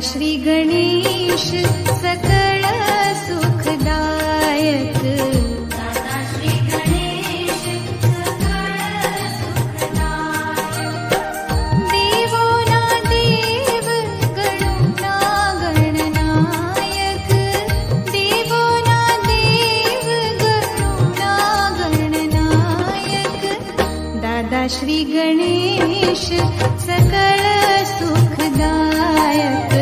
श्री गणेश सकल सुखदायक। दादा श्री गणेश सकल सुखदायक। देवोना देव गणोना गणनायक। देवोना देव गणोना गणनायक। दादा श्री गणेश सकल सुखदायक।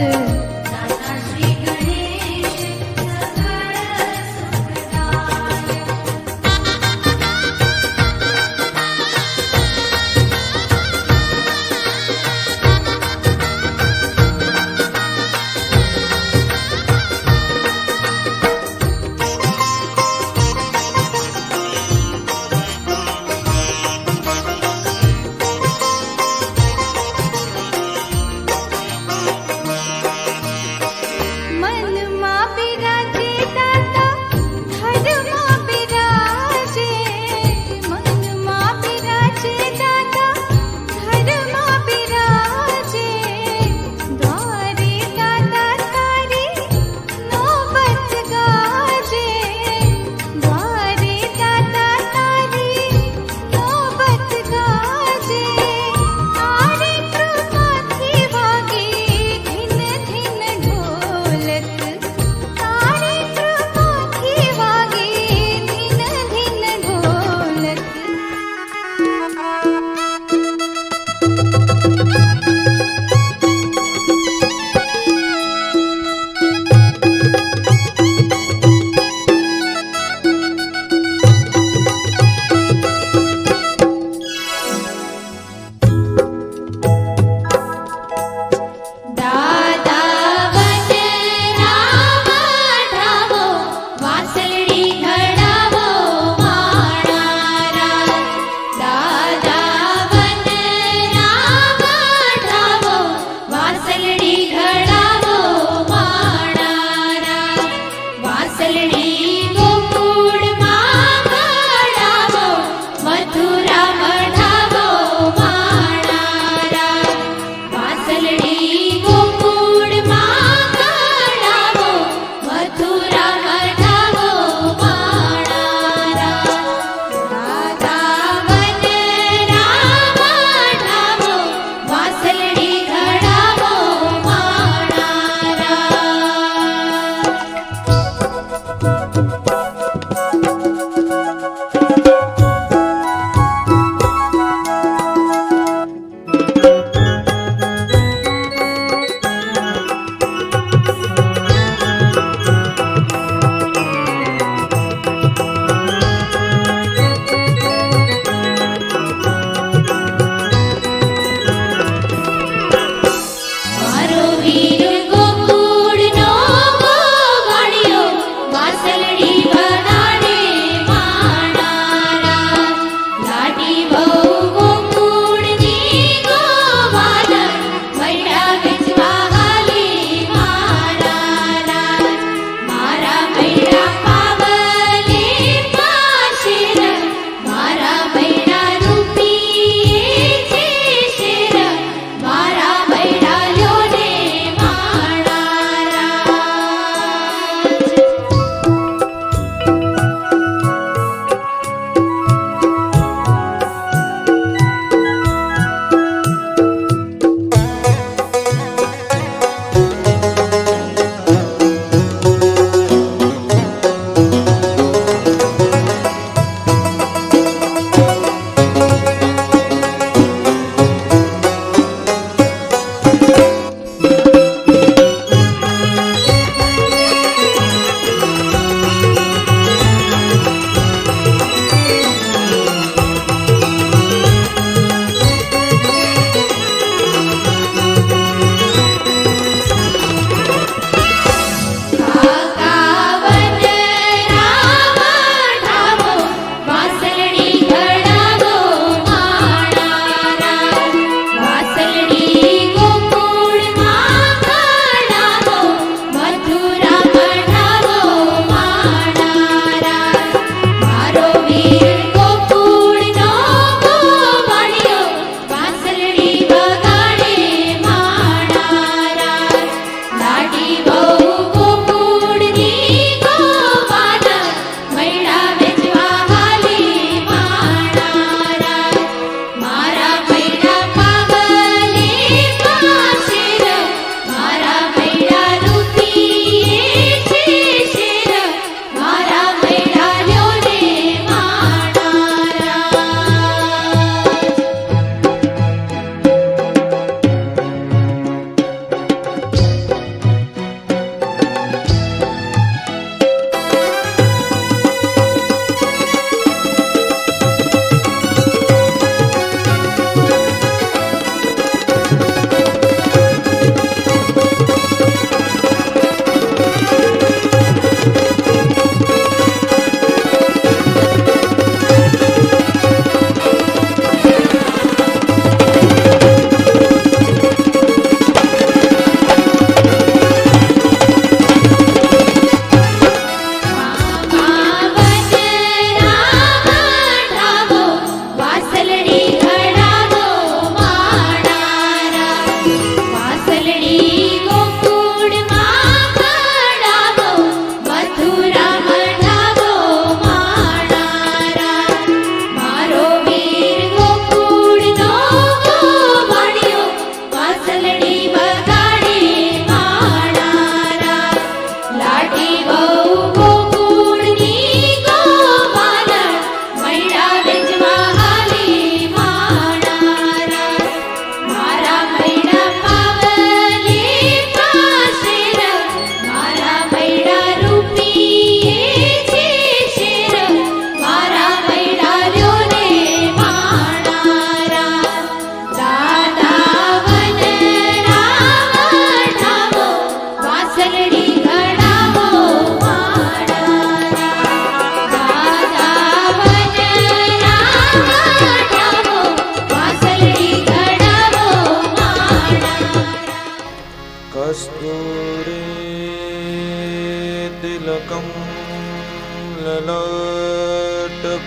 दादा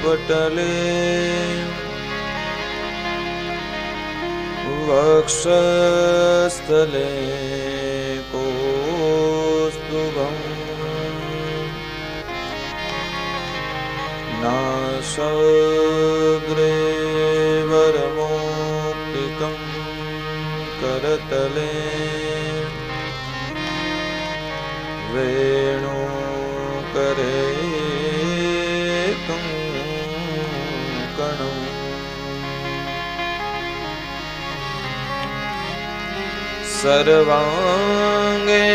પટલે વક્ષસ્થલે કૌસ્તુભમ નાસાગ્રે વરમૌક્તિકં કરતલે વેણુકરે કંકણમ સર્વાંગે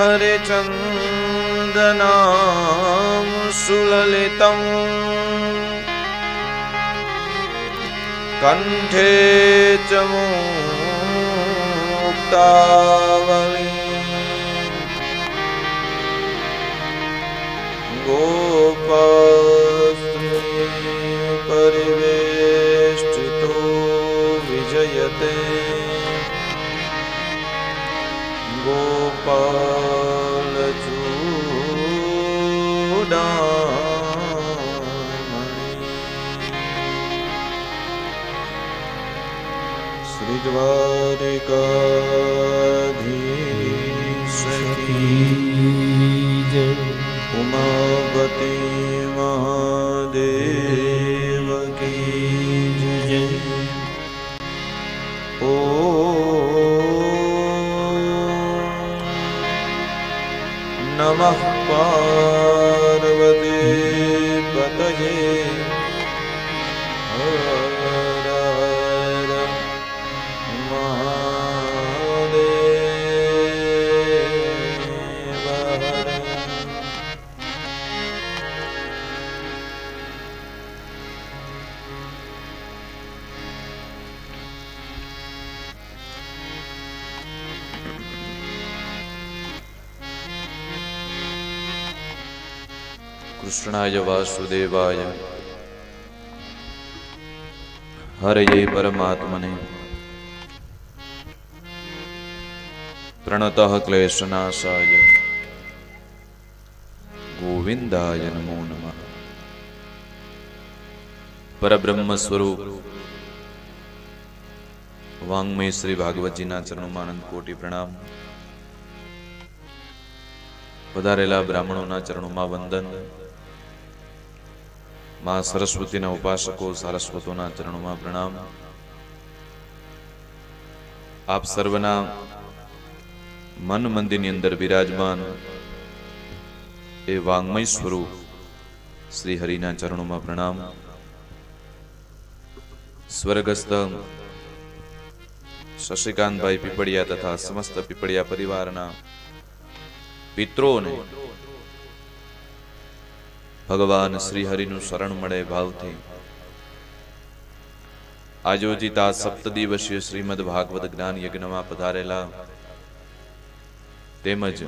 હરિચંદનામ સુલલિતમ કંઠે ચ મુક્તાવલી ગોપસ્ત્રી પરિવેષ્ટિતો વિજયતે ગોપાલચૂડામણી શ્રી દ્વારિકાધીશ કી જય ઉમાપતિ મહાદેવ કી જય ઓ નમઃ પાર્વતી પતયે હર હર મહાદેવ હર. કૃષ્ણાય વાસુદેવાય હરયે પરમાત્મને પ્રણતઃ ક્લેશનાશાય ગોવિંદાય નમો નમઃ. પરબ્રહ્મ સ્વરૂપ વાંગ્મય શ્રી ભાગવતજીના ચરણોમાં અનંત કોટી પ્રણામ. પધારેલા બ્રાહ્મણોના ચરણોમાં વંદન. માં સરસ્વતીના ઉપાસકો સારસ્વતોના ચરણોમાં પ્રણામ. આપ સર્વના મન મંદિરની અંદર બિરાજમાન એ વાંગ્મય સ્વરૂપ શ્રી હરિના ચરણોમાં પ્રણામ. સ્વર્ગસ્થ શશિકાંતભાઈ પીપળિયા તથા સમસ્ત પીપળિયા પરિવારના પિત્રોને ભગવાન શ્રી હરિનું શરણ મળે ભાવથી આયોજિત આ સપ્તદિવસીય શ્રીમદ ભાગવત જ્ઞાન યજ્ઞમાં પધારેલા તેમજ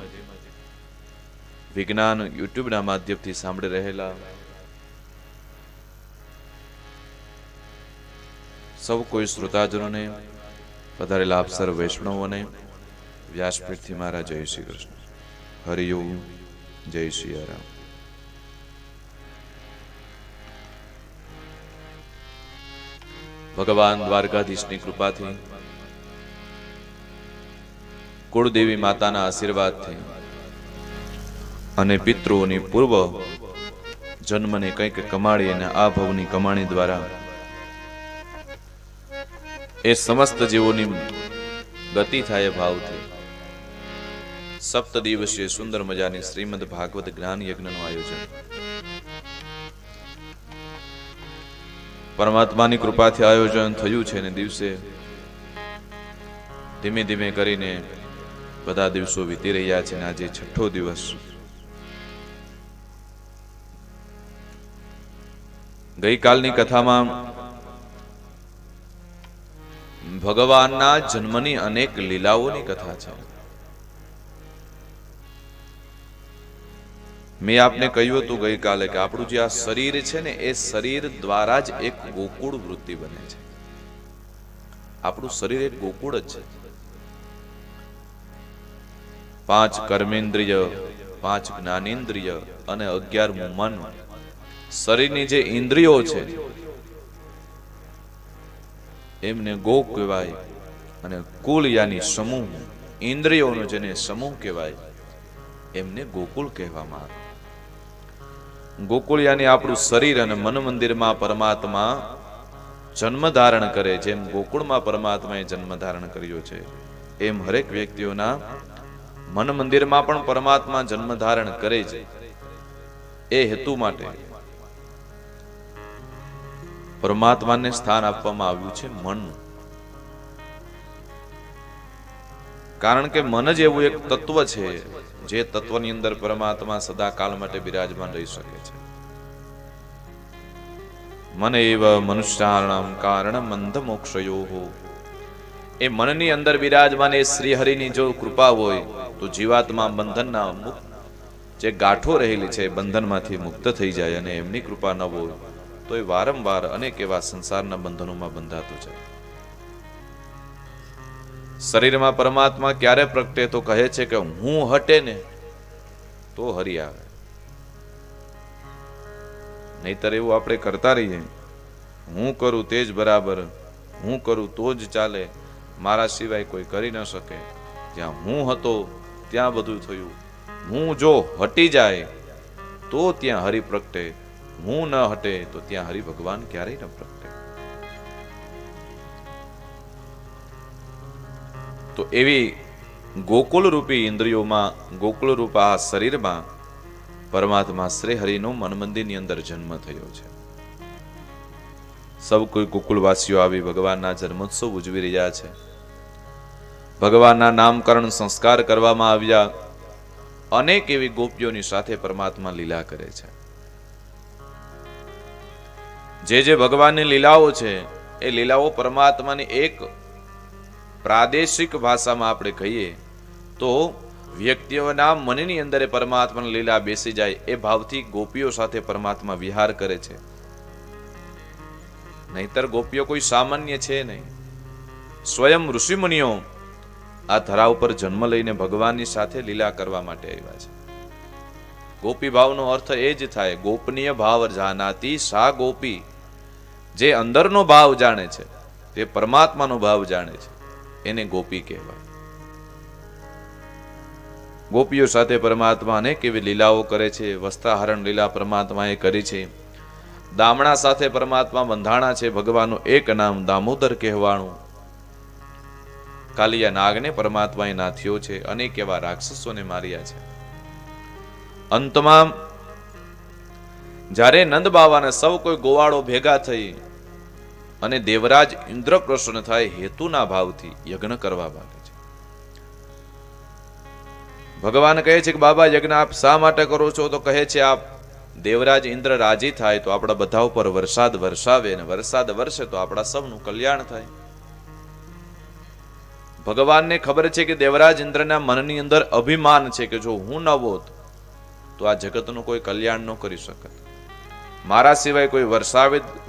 વિજ્ઞાન યુટ્યુબના માધ્યમથી સાંભળી રહેલા સૌ કોઈ શ્રોતાજનોને, પધારેલા આપ સર્વ વૈષ્ણવોને વ્યાસપીઠથી મારા જય શ્રી કૃષ્ણ. હરિઓમ. જય શ્રી રામ. ભગવાન દ્વારકાધીશની કૃપાથી, કુળદેવી માતાના આશીર્વાદથી અને પિતૃઓની પૂર્વ જન્મને કંઈક કમાડી અને આ ભવની કમાણી દ્વારા એ સમસ્ત જીવોની ગતિ થાય ભાવથી સપ્ત દિવસીય સુંદર મજાની શ્રીમદ ભાગવત જ્ઞાન યજ્ઞનું આયોજન પરમાત્માની કૃપાથી આયોજન થયું છે ને દિવસે ધીમે ધીમે કરીને બધા દિવસો વીતી રહ્યા છે. આજે છઠ્ઠો દિવસ. ગઈકાલની કથામાં ભગવાનના જન્મની અનેક લીલાઓની કથા છે. મેં આપને કહ્યું હતું ગઈકાલે કે આપણું જે આ શરીર છે ને એ શરીર દ્વારા જ એક ગોકુળ વૃત્તિ બને છે. આપણું શરીર એક ગોકુળ જ છે. 5 કર્મેન્દ્રિય, 5 જ્ઞાનેન્દ્રિય અને 11મું મન, શરીરની જે ઇન્દ્રિયો છે એમને ગો કહેવાય, અને કુલ યાની સમૂહ, ઇન્દ્રિયોનો જેને સમૂહ કહેવાય એમને ગોકુળ કહેવામાં આવે. ગોકુળ યાની આપણું શરીર, અને મન મંદિરમાં પરમાત્મા જન્મ ધારણ કરે. જેમ ગોકુળમાં પરમાત્માએ જન્મ ધારણ કર્યો છે, એમ હરેક વ્યક્તિઓના મન મંદિરમાં પણ પરમાત્મા જન્મ ધારણ કરે છે. એ હેતુ માટે પરમાત્માને સ્થાન આપવામાં આવ્યું છે મન. કારણ કે મન જ એવું એક તત્વ છે જે તત્વની અંદર પરમાત્મા સદાકાળ માટે બિરાજમાન રહી શકે છે. મન એવ મનુષ્યાણામ કારણ મંદ મોક્ષયો. એ મનની અંદર બિરાજમાન એ શ્રી હરિની જો કૃપા હોય તો જીવાત્મા બંધનના મુક્ત જે ગાંઠો રહેલી છે બંધનમાંથી મુક્ત થઈ જાય, અને એમની કૃપા ન હોય તો એ વારંવાર અનેક એવા સંસારના બંધનોમાં બંધાતો જાય. શરીરમાં પરમાત્મા ક્યારે પ્રગટે તો કહે છે કે હું હટે ને તો હરિ આવે, નહીતર એવું આપણે કરતા રહીએ, હું કરું તે જ બરાબર, હું કરું તો જ ચાલે, મારા સિવાય કોઈ કરી ન શકે. જ્યાં હું હતો ત્યાં બધું થયું. હું જો હટી જાય તો ત્યાં હરિ પ્રગટે, હું ન હટે તો ત્યાં હરિ ભગવાન ક્યારેય ન પ્રગટે. તો એવી ગોકુળ રૂપી ઇન્દ્રિયોમાં, ગોકુળ રૂપા આ શરીરમાં પરમાત્મા શ્રી હરિનો મન મંદિરની અંદર જન્મ થયો છે. સૌ કોઈ ગોકુળવાસીઓ આવી ભગવાનના જન્મોત્સવ ઉજવી રહ્યા છે. ભગવાનના નામકરણ સંસ્કાર કરવામાં આવ્યા. અનેક એવી ગોપીઓની સાથે પરમાત્મા લીલા કરે છે. જે ભગવાનની લીલાઓ છે એ લીલાઓ પરમાત્માની એક પ્રાદેશિક ભાષામાં આપણે કહીએ તો વ્યક્તિઓના મનની અંદર પરમાત્માની લીલા બેસી જાય એ ભાવથી ગોપીઓ સાથે પરમાત્મા વિહાર કરે છે. નહીતર ગોપીઓ કોઈ સામાન્ય છે નહીં. સ્વયં ઋષિમુનિઓ આ ધરા ઉપર જન્મ લઈને ભગવાનની સાથે લીલા કરવા માટે આવ્યા છે. ગોપી ભાવનો અર્થ એ જ થાય, ગોપનીય ભાવ જાનાતી સા ગોપી. જે અંદરનો ભાવ જાણે છે, તે પરમાત્માનો ભાવ જાણે છે, એને ગોપી કહેવાય. ગોપીઓ સાથે પરમાત્મા અનેક એવી લીલાઓ કરે છે. વસ્ત્રાહરણ લીલા પરમાત્માએ કરી છે. દામણા સાથે પરમાત્મા બંધાણા છે. ભગવાનનું એક નામ દામોદર કહેવાનું. કાલિયા નાગને પરમાત્માએ નાથ્યો છે. અનેક એવા રાક્ષસોને માર્યા છે. અંતમાં જ્યારે નંદ બાવાને સૌ કોઈ ગોવાળો ભેગા થઈ અને દેવરાજ ઇન્દ્ર પ્રસન્ન થાય હેતુના ભાવથી યજ્ઞ કરવા માંગે છે. ભગવાન કહે છે કે બાબા યજ્ઞ આપ શા માટે કરો છો? તો કહે છે આપ દેવરાજ ઇન્દ્ર રાજી થાય તો આપણા બધા ઉપર વરસાદ વરસાવે, અને વરસાદ વરસે તો આપણા સૌનું કલ્યાણ થાય. ભગવાનને ખબર છે કે દેવરાજ ઇન્દ્રના મનની અંદર અભિમાન છે કે જો હું ન હોત તો આ જગતનું કોઈ કલ્યાણ ન કરી શકત. મારા સિવાય કોઈ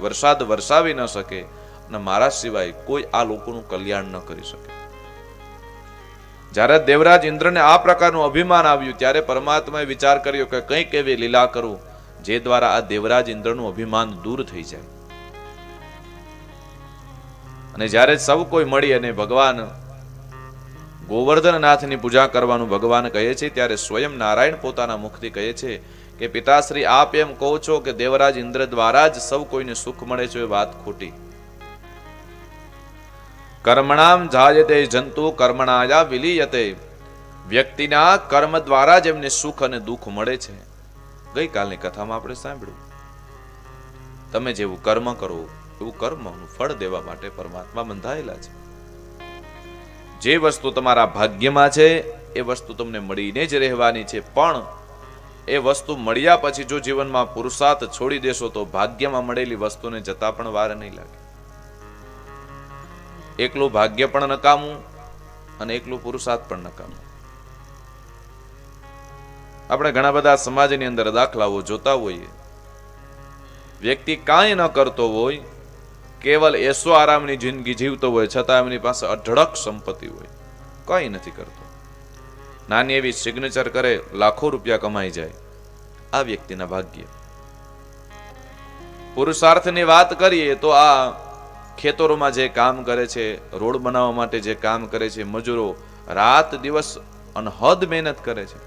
વરસાદ વરસાવી ન શકે, અને મારા સિવાય કોઈ આ લોકોનું કલ્યાણ ન કરી શકે. જ્યારે દેવરાજ ઇન્દ્રને આ પ્રકારનું અભિમાન આવ્યું ત્યારે પરમાત્માએ વિચાર કર્યો કે કંઈક એવી લીલા કરું જે દ્વારા આ દેવરાજ ઇન્દ્રનું અભિમાન દૂર થઈ જાય. અને જ્યારે સૌ કોઈ મળી અને ભગવાન ગોવર્ધનનાથની પૂજા કરવાનું ભગવાન કહે છે ત્યારે સ્વયં નારાયણ પોતાના મુખથી કહે છે કે પિતાશ્રી આપ એમ કહો છો કે દેવરાજ ઇન્દ્ર દ્વારા જ સૌ કોઈને સુખ મળે છે, એ વાત ખોટી. કર્મણામ જાયતે જંતુ કર્મણાયા વિલીયતે. વ્યક્તિના કર્મ દ્વારા જ એમને સુખ અને દુઃખ મળે છે. ગઈકાલની કથામાં આપણે સાંભળ્યું, તમે જેવું કર્મ કરો એવું કર્મનું ફળ દેવા માટે પરમાત્મા બંધાયેલા છે. જે વસ્તુ તમારા ભાગ્યમાં છે એ વસ્તુ તમને મળીને જ રહેવાની છે, પણ એ વસ્તુ મળ્યા પછી જો જીવનમાં પુરુષાર્થ છોડી દેશો તો ભાગ્યમાં મળેલી વસ્તુને જતા પણ વાર નહીં લાગે. એકલું ભાગ્ય પણ નકામું અને એકલું પુરુષાર્થ પણ નકામું. આપણે ઘણા બધા સમાજની અંદર દાખલાઓ જોતા હોઈએ. વ્યક્તિ કાંઈ ન કરતો હોય, કેવલ એસો આરામની જિંદગી જીવતો હોય, છતાં એમની પાસે અઢળક સંપત્તિ હોય, કંઈ નથી કરતો. નાની એવી સિગ્નેચર કરે, લાખો રૂપિયા કમાઈ જાય. આ વ્યક્તિના ભાગ્ય. પુરુષાર્થની વાત કરીએ તો આ ખેતરોમાં જે કામ કરે છે, રોડ બનાવવા માટે જે કામ કરે છે, મજૂરો રાત દિવસ અનહદ મહેનત કરે છે,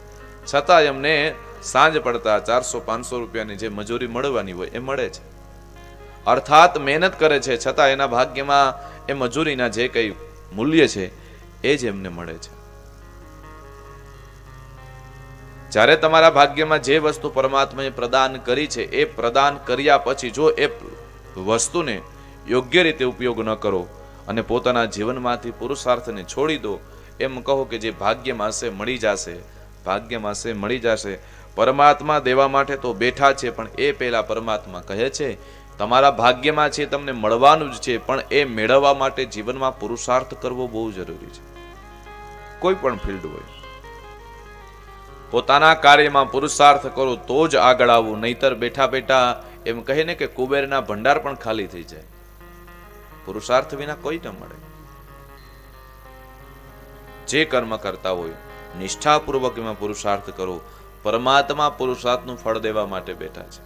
છતાં એમને સાંજ પડતા 400-500 રૂપિયાની જે મજૂરી મળવાની હોય એ મળે છે. અર્થાત મહેનત કરે છે, છતાં એના ભાગ્યમાં એ મજૂરીના જે કઈ મૂલ્ય છે એ જ એમને મળે છે. જ્યારે તમારા ભાગ્યમાં જે વસ્તુ પરમાત્માએ પ્રદાન કરી છે એ પ્રદાન કર્યા પછી જો એ વસ્તુને યોગ્ય રીતે ઉપયોગ ન કરો અને પોતાના જીવનમાંથી પુરુષાર્થને છોડી દો, એમ કહો કે જે ભાગ્યમાં હશે મળી જશે, ભાગ્યમાં હશે મળી જશે. પરમાત્મા દેવા માટે તો બેઠા છે, પણ એ પહેલા પરમાત્મા કહે છે તમારા ભાગ્યમાં છે, તમને મળવાનું જ છે, પણ એ મેળવવા માટે જીવનમાં પુરુષાર્થ કરવો બહુ જરૂરી છે. કોઈ પણ ફિલ્ડ હોય, પોતાના કાર્યમાં પુરુષાર્થ કરો તો જ આગળ આવવું, નહીતર બેઠા બેઠા એમ કહે ને કે કુબેરના ભંડાર પણ ખાલી થઈ જાય. પુરુષાર્થ વિના કોઈ ન મળે. જે કર્મ કરતા હોય નિષ્ઠાપૂર્વક એમાં પુરુષાર્થ કરો. પરમાત્મા પુરુષાર્થનું ફળ દેવા માટે બેઠા છે.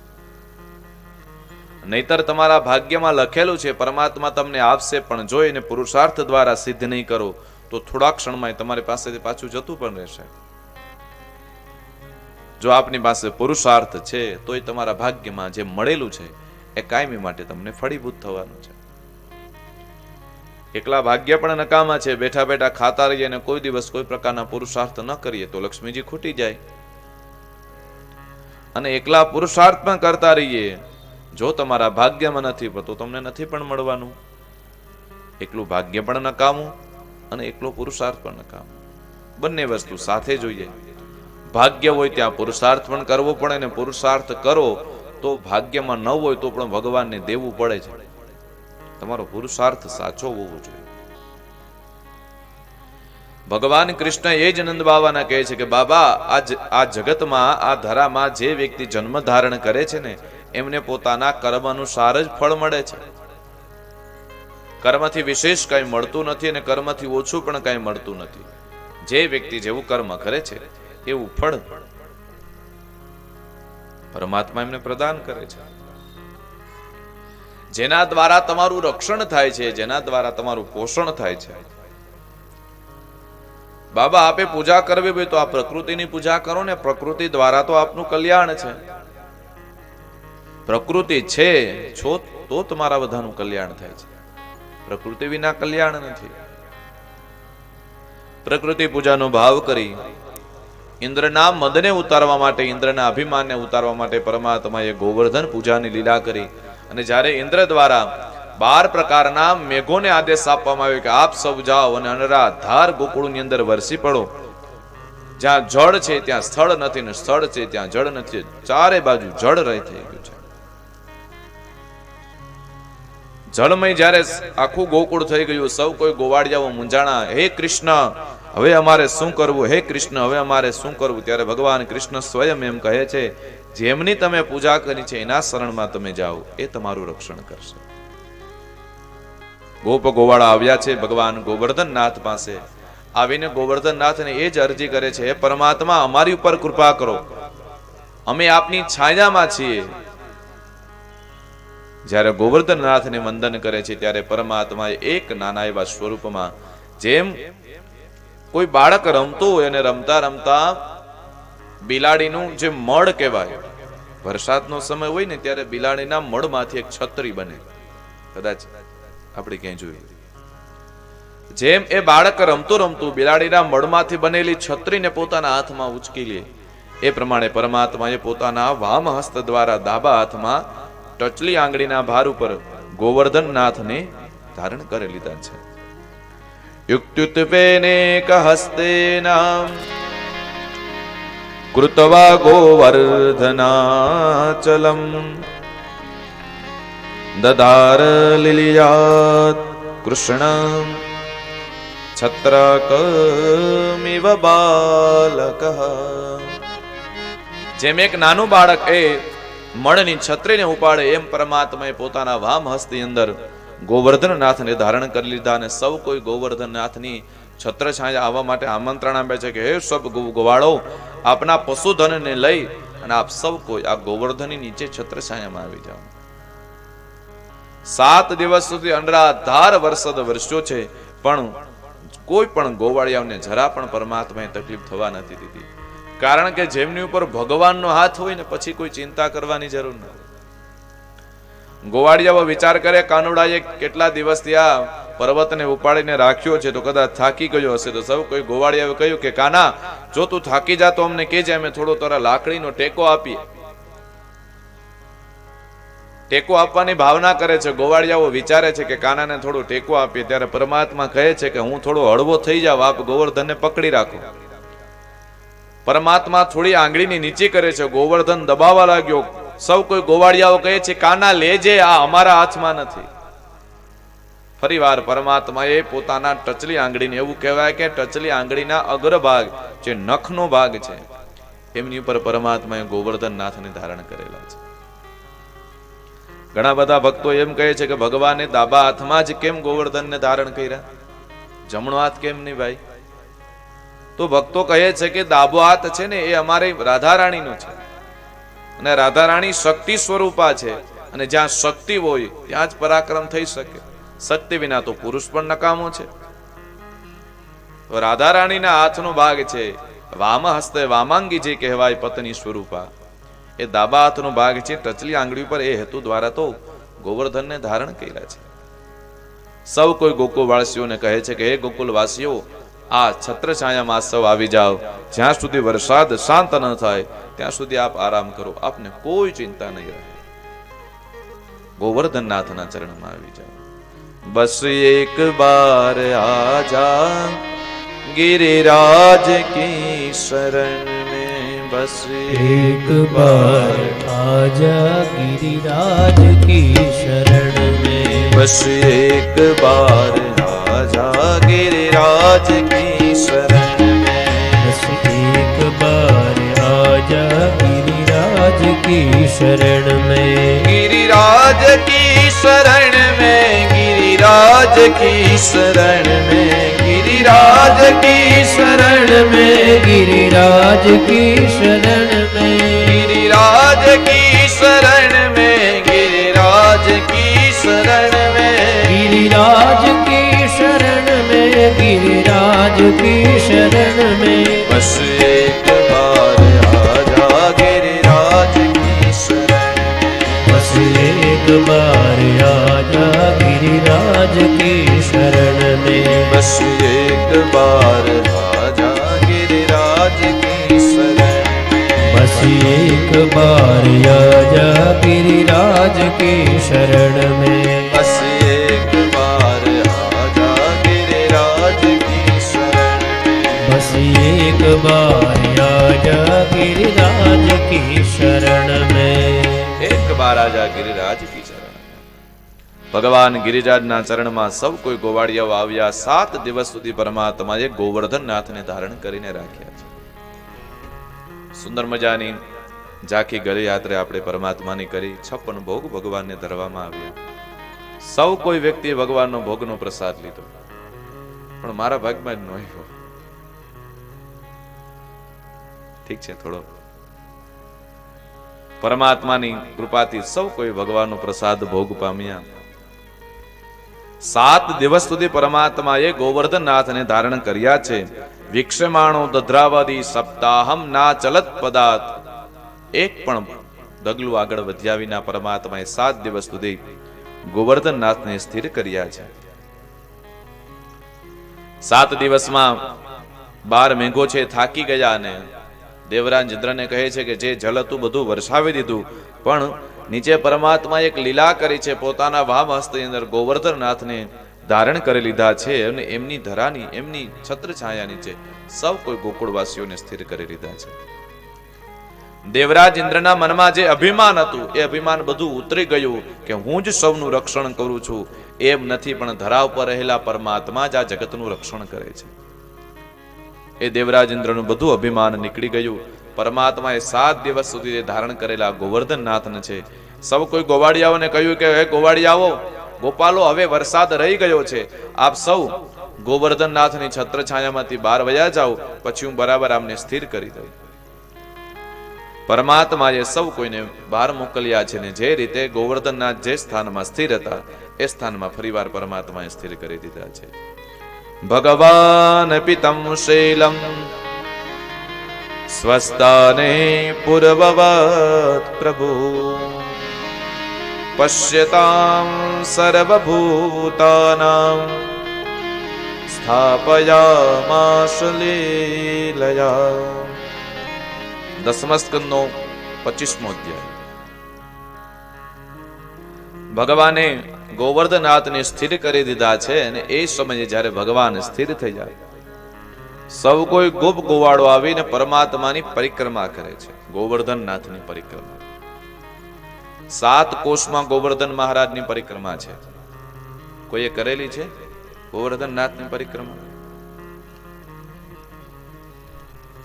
નહીતર તમારા ભાગ્યમાં લખેલું છે પરમાત્મા તમને આપશે, પણ જો એને પુરુષાર્થ દ્વારા સિદ્ધ નહીં કરો તો થોડા ક્ષણમાં તમારી પાસેથી પાછું જતું પણ રહેશે. જો આપની પાસે પુરુષાર્થ છે તો એ તમારા ભાગ્યમાં જે મળેલું છે એ કાયમી માટે તમને ફળીભૂત થવાનું છે. એકલા ભાગ્ય પણ નકામા છે. બેઠા બેઠા ખાતા રહીએ અને કોઈ દિવસ કોઈ પ્રકારના પુરુષાર્થ ન કરીએ તો લક્ષ્મીજી ખૂટી જાય. અને એકલા પુરુષાર્થ પણ કરતા રહીએ, જો તમારા ભાગ્યમાં નથી તો તમને નથી પણ મળવાનું. એકલું ભાગ્ય પણ નકામું અને એકલો પુરુષાર્થ પણ નકામું. બંને વસ્તુ સાથે જોઈએ. ભાગ્ય હોય ત્યાં પુરુષાર્થ પણ કરવો પડે, અને પુરુષાર્થ કરો તો ભાગ્યમાં ન હોય તો પણ ભગવાનને દેવું પડે છે. તમારો પુરુષાર્થ સાચો હોવો જોઈએ. ભગવાન કૃષ્ણ એ જ નંદ બાવાના કહે છે કે બાબા આ જગતમાં, આ ધરામાં જે વ્યક્તિ જન્મ ધારણ કરે છે ને એમને પોતાના કર્મ અનુસાર જ ફળ મળે છે. કર્મથી વિશેષ કઈ મળતું નથી અને કર્મથી ઓછું પણ કઈ મળતું નથી. જે વ્યક્તિ જેવું કર્મ કરે છે એવું ફળ પરમાત્મા એમને પ્રદાન કરે છે. જેના દ્વારા તમારું રક્ષણ થાય છે, જેના દ્વારા તમારું પોષણ થાય છે. બાબા આપે પૂજા કરવી હોય તો આ પ્રકૃતિની પૂજા કરો ને. પ્રકૃતિ દ્વારા તો આપનું કલ્યાણ છે. પ્રકૃતિ છે છો તો તમારા બધાનું કલ્યાણ થાય છે. પ્રકૃતિ વિના કલ્યાણ નથી. પ્રકૃતિ પૂજાનો ભાવ કરી ઇન્દ્રના મદને ઉતારવા માટે, ઇન્દ્રના અભિમાનને ઉતારવા માટે પરમાત્માએ ગોવર્ધન પૂજાની લીલા કરી. અને જ્યારે ઇન્દ્ર દ્વારા 12 પ્રકારના મેઘોને આદેશ આપવામાં આવ્યો કે આપ સૌ જાઓ અને અનરાધાર ગોકુળની અંદર વરસી પડો. જ્યાં જળ છે ત્યાં સ્થળ નથી, ને સ્થળ છે ત્યાં જળ નથી. ચારે બાજુ જળ રહી થઈ ગયું છે. જળમય જ્યારે આખું ગોકુળ થઈ ગયું, સૌ કોઈ ગોવાળિયાઓ મૂંઝાણા. હે કૃષ્ણ, હવે અમારે શું કરવું? હે કૃષ્ણ, હવે અમારે શું કરવું? ત્યારે ભગવાન કૃષ્ણ સ્વયં એમ કહે છે જેમની તમે પૂજા કરી છે એના શરણમાં તમે જાઓ, એ તમારું રક્ષણ કરશે. ગોપ ગોવાળા આવ્યા છે ભગવાન ગોવર્ધનનાથ પાસે. આવીને ગોવર્ધનનાથને એ જ અરજી કરે છે, હે પરમાત્મા અમારી ઉપર કૃપા કરો, અમે આપની છાયામાં છીએ. જ્યારે ગોવર્ધનનાથને વંદન કરે છે ત્યારે પરમાત્મા એક નાના એવા સ્વરૂપમાં, જેમ કોઈ બાળક રમતું હોય અને રમતા રમતા બિલાડીનું જે મળ કહેવાય, વરસાદનો સમય હોય ને ત્યારે બિલાડીના મળમાંથી એક છત્રી બને. કદાચ આપણે ક્યાંય જોયું. જેમ એ બાળક રમતું રમતું બિલાડીના મળમાંથી બનેલી છત્રીને પોતાના હાથમાં ઉચકી લે, એ પ્રમાણે પરમાત્માએ પોતાના વામ હસ્ત દ્વારા ડાબા હાથમાં ટચલી આંગળીના ભાર ઉપર ગોવર્ધનનાથને ધારણ કરી લીધા છે. યુક્ત્યુત્પેનેક હસ્તેના કૃત્વા ગોવર્ધનાચલમ દધાર લીલિયાત કૃષ્ણ છત્રકમિવ બાલક. જેમ એક નાનું બાળક એ મળની છત્રીને ઉપાડે, એમ પરમાત્માએ પોતાના વામ હસ્તની અંદર ગોવર્ધનનાથને ધારણ કરી લીધા. અને સૌ કોઈ ગોવર્ધનનાથની છત્ર છાયા આવવા માટે આમંત્રણ આપે છે કે હે સબ ગોવાળો, આપના પશુધનને લઈ અને આપ સૌ કોઈ આ ગોવર્ધનની નીચે છત્ર છાયામાં આવી જાઓ. 7 દિવસ સુધી અનરાધાર વરસાદ વરસ્યો છે, પણ કોઈ પણ ગોવાળિયાઓને જરા પણ પરમાત્માએ તકલીફ થવા નથી દીધી. કારણ કે જેમની ઉપર ભગવાનનો હાથ હોય ને પછી કોઈ ચિંતા કરવાની જરૂર નથી. ગોવાળિયાઓ વિચાર કરે, કાનુડાએ કેટલા દિવસથી આ પર્વતને ઉપાડીને રાખ્યો છે, તો કદાચ થાકી ગયો હશે. તો સૌ કોઈ ગોવાળિયાએ કહ્યું કે કાના, જો તું થાકી જા તો અમને કહેજે, અમે થોડો તારા લાકડીનો ટેકો આપીએ. ટેકો આપવાની ભાવના કરે છે. ગોવાળિયાઓ વિચારે છે કે કાનાને થોડો ટેકો આપીએ. ત્યારે પરમાત્મા કહે છે કે હું થોડો હળવો થઈ જાવ, આપ ગોવર્ધનને પકડી રાખો. પરમાત્મા થોડી આંગળીની નીચે કરે છે, ગોવર્ધન દબાવવા લાગ્યો. સૌ કોઈ ગોવાળિયાઓ કહે છે કાના લેજે, આ અમારા હાથમાં નથી. ફરીવાર પરમાત્માએ પોતાના ટચલી આંગળીને, એવું કહેવાય કે ટચલી આંગળીના અગ્રભાગ જે નખનો ભાગ છે એમની ઉપર પરમાત્માએ ગોવર્ધન નાથને ધારણ કરેલા છે. ઘણા બધા ભક્તો એમ કહે છે કે ભગવાને ડાબા હાથમાં જ કેમ ગોવર્ધનને ધારણ કર્યા, જમણો હાથ કેમ નહીં ભાઈ? તો ભક્તો કહે છે કે ડાબો હાથ છે ને એ અમારી રાધા રાણીનો છે, અને રાધા રાણી શક્તિ સ્વરૂપા છે, અને જ્યાં શક્તિ હોય ત્યાં જ પરાક્રમ થઈ શકે. શક્તિ વિના તો પુરુષ પણ નકામો છે. તો રાધા રાણીના હાથનો ભાગ છે વામ હસ્તે વામાંગી જે કહેવાય પત્ની સ્વરૂપા, એ ડાબા હાથનો ભાગ છે. ટચલી આંગળી ઉપર એ હેતુ દ્વારા તો ગોવર્ધનને ધારણ કર્યા છે. સૌ કોઈ ગોકુળવાસીઓને કહે છે કે હે ગોકુળવાસીઓ, આ છત્રછાયામાં સૌ આવી જાઓ. જ્યાં સુધી વરસાદ શાંત ન થાય ત્યાં સુધી આપ આરામ કરો, આપને કોઈ ચિંતા નહીં રહે. ગોવર્ધનનાથના ચરણમાં આવી જાઓ. બસ એક બાર આજા गिरिराज की शरण में, बस एक बार आजा गिरिराज की शरण में, बस एक बार आजा गिरिराज की शरण में, बस एक बार आजा गिरिराज की शरण में, गिरिराज की शरण में, गिरिराज की शरण में, गिरिराज की शरण में, गिरिराज की शरण में, गिरिराज की शरण में, गिरिराज की शरण में, गिरिराज की शरण में, गिरिराज की शरण में, बस एक बार आजा गिरिराज की शरण में, बस एक बार आजा गिरिराज की शरण में, बस एक बार आजा गिरिराज की शरण में, बस एक बार आजा गिरिराज की शरण में, बस एक बार आजा गिरिराज की शरण में, बस एक बार आजा गिरिराज की शरण में, एक बार आजा गिरिराज की शरण में. ભગવાન ગિરિરાજના ચરણમાં સૌ કોઈ ગોવાળિયાઓ આવ્યા. 7 દિવસ સુધી પરમાત્માએ ગોવર્ધનનાથને ધારણ કરીને રાખ્યા છે. સુંદર મજાની ઝાંખી ગળી યાત્રા આપણે પરમાત્માની કરી. 56 ભોગ ભગવાનને ધરવામાં આવ્યા. સૌ કોઈ વ્યક્તિએ ભગવાનનો ભોગનો પ્રસાદ લીધો, પણ મારા ભાગમાં જ ન આવ્યો. ઠીક છે, થોડો પરમાત્માની કૃપાથી સૌ કોઈ ભગવાનનો પ્રસાદ ભોગ પામ્યા. 7 દિવસ સુધી પરમાત્માએ ગોવર્ધનનાથને ધારણ કર્યા છે. વિક્ષમાણો દધ્રાવાદી સપ્તાહમ ના ચલત પદાત, એક પણ ડગલું આગળ વધ્યા વિના પરમાત્માએ 7 દિવસ સુધી ગોવર્ધનનાથને સ્થિર કર્યા છે. 7 દિવસમાં 12 મેઘો છે થાકી ગયા, અને દેવરાજ ઇન્દ્રને કહે છે કે જે જલ હતું બધું વરસાવી દીધું, પણ નીચે પરમાત્મા એક લીલા કરી છે. પોતાના વામ હસ્તની અંદર ગોવર્ધનનાથને ધારણ કરી લીધા છે, અને એમની ધરાની, એમની છત્રછાયા નીચે સૌ કોઈ ગોકુળવાસીઓને સ્થિર કરી લીધા છે. દેવરાજ ઇન્દ્રના મનમાં જે અભિમાન હતું એ અભિમાન બધું ઉતરી ગયું કે હું જ સૌનું રક્ષણ કરું છું. એમ નથી, પણ ધરા ઉપર રહેલા પરમાત્મા જ આ જગતનું રક્ષણ કરે છે. એ દેવરાજ ઇન્દ્રનું બધું અભિમાન નીકળી ગયું. પરમાત્માએ 7 દિવસ સુધી ધારણ કરેલા ગોવર્ધનનાથને છે. સૌ કોઈ ગોવાળિયાઓને કહ્યું કે હે ગોવાળિયાઓ, ગોપાલો, હવે વરસાદ રહી ગયો છે, આપ સૌ ગોવર્ધનનાથની છત્રછાયામાંથી બહાર વયા જાઓ, પછી હું બરાબર આમને સ્થિર કરી દઉં. પરમાત્માએ સૌ કોઈને બહાર મોકલ્યા છે ને જે રીતે ગોવર્ધનનાથ જે સ્થાનમાં સ્થિર હતા એ સ્થાનમાં ફરીવાર પરમાત્માએ સ્થિર કરી દીધા છે. ભગવાન પિતમ શૈલમ સ્વસ્થાને પૂર્વવત પ્રભુ પશ્યતામ સર્વભૂતાનામ સ્થાપયામાસ લીલયા. 10મા સ્કંદનો 25મો અધ્યાય. ભગવાને ગોવર્ધનનાથને સ્થિર કરી દીધા છે અને એ સમયે જ્યારે ભગવાન સ્થિર થઈ જાય સૌ કોઈ ગોપ ગોવાળો આવીને પરમાત્માની પરિક્રમા કરે છે. ગોવર્ધનનાથની પરિક્રમા 7 કોષમાં ગોવર્ધન મહારાજની પરિક્રમા છે. કોઈએ કરેલી છે ગોવર્ધનનાથની પરિક્રમા?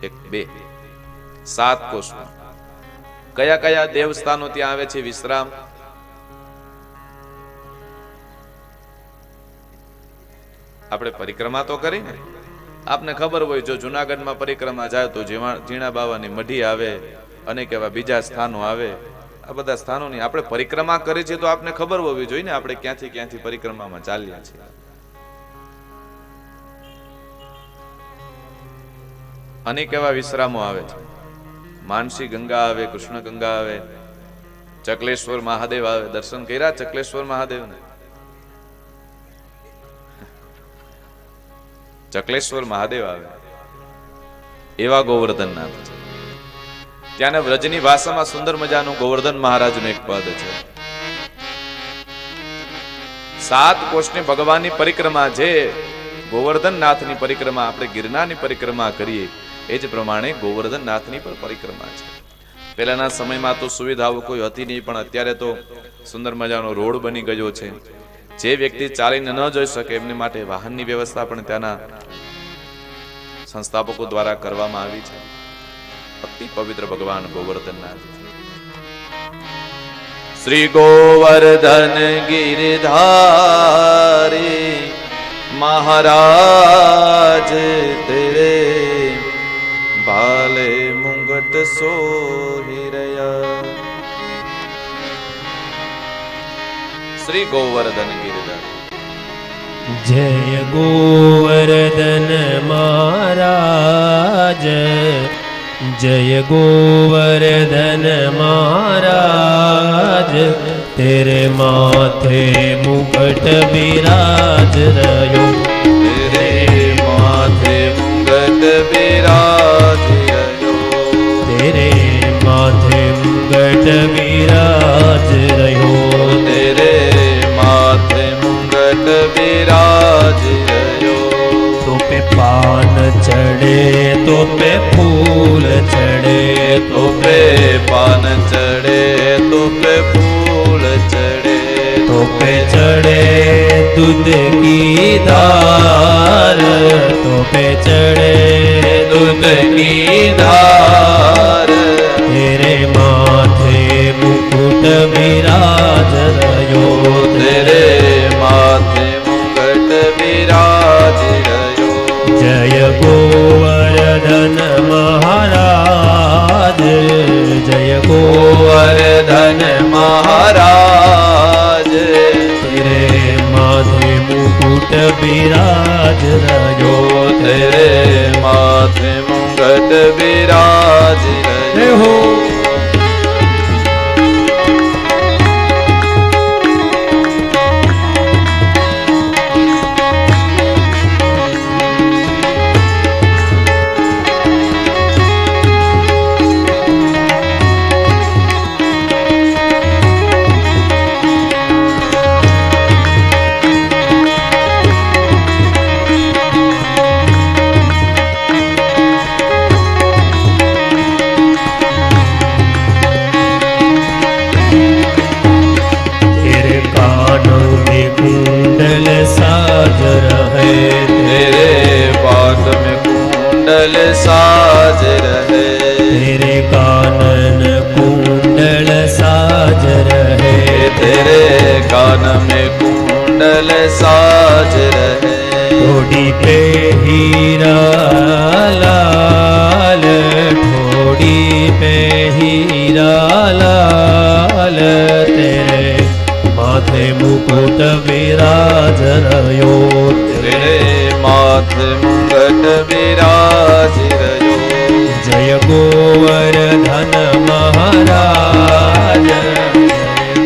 1 2 7 કોષમાં. કયા કયા દેવસ્થાનો ત્યાં આવે છે વિશ્રામ? આપણે પરિક્રમા તો કરી ને. આપને ખબર હોય જો જુનાગઢમાં પરિક્રમા જાય તો ઝીણા બાવાની મઢી આવે, અનેક એવા બીજા સ્થાનો આવે. આ બધા સ્થાનોની આપણે પરિક્રમા કરી છે તો આપને ખબર હોવી જોઈએ ને આપણે ક્યાંથી ક્યાંથી પરિક્રમામાં ચાલ્યા છીએ. અનેક એવા વિશ્રામો આવે છે. માનસી ગંગા આવે, કૃષ્ણ ગંગા આવે, ચકલેશ્વર મહાદેવ આવે. દર્શન કર્યા ચકલેશ્વર મહાદેવને? ચકલેશ્વર મહાદેવ આવે એવા ગોવર્ધનનાથ છે. ત્યાંના વ્રજની ભાષામાં સુંદર મજાનું ગોવર્ધન મહારાજનું એક પદ છે. 7 કોષની ભગવાનની પરિક્રમા છે. ગોવર્ધનનાથની પરિક્રમા આપણે ગિરનારની પરિક્રમા કરીએ એ જ પ્રમાણે ગોવર્ધનનાથની પણ પરિક્રમા છે. પહેલાના સમયમાં તો સુવિધાઓ કોઈ હતી નહીં, પણ અત્યારે તો સુંદર મજાનો રોડ બની ગયો છે. જે વ્યક્તિ ચાલીને ન જઈ શકે એમને માટે વાહનની વ્યવસ્થા પણ ત્યાંના સંસ્થાપકો દ્વારા કરવામાં આવી છે. અતિ પવિત્ર ભગવાન ગોવર્ધનનાથ. શ્રી ગોવર્ધન ગિરધારી મહારાજ તેરે ભાલે મુંગટ સોહિરયા. શ્રી ગોવર્ધન ગિરધર. જય ગોવર્ધન મહારાજ, જય ગોવર્ધન મહારાજ, તેરે માથે મુકટ બિરાજ રહ્યો, તેરે માથે મુંગટ બિરાજ રહ્યો, તેરે માથે મુકટ બિરાજ રહ્યો, તેરે માથે મુંગટ બિરાજ રહ્યો. તો પે પાન ચડે, તો પે ફૂલ ચડે, તો પે પાન ચડે, તો પે ફૂલ ચડે, તો પે ચડે દૂધ કી ધાર, તો પે ચડે દૂધ કી ધાર. તેરે માથે મુકુટ બિરાજ રહ્યો, તેરે માથે મુકટ બિરાજ રહ્યો. જય ગોવર્ધન મહારાજ, જય ગોવર્ધન મહારાજ, તેરે માથે મુકુટ બિરાજ રહ્યો, તેરે માથે મુકટ બિરાજ રહ્યો. साज रहे, तेरे कानन कुंडल साज रहे, तेरे कान में कुंडल साज रहे, ठोड़ी पे हीरा लाल, ठोड़ी पे हीरा हीरा लाल तेरे माथे मुकुट विराज रयो तेरे माथे मुकुट विराज रयो जय गोवर्धन महाराज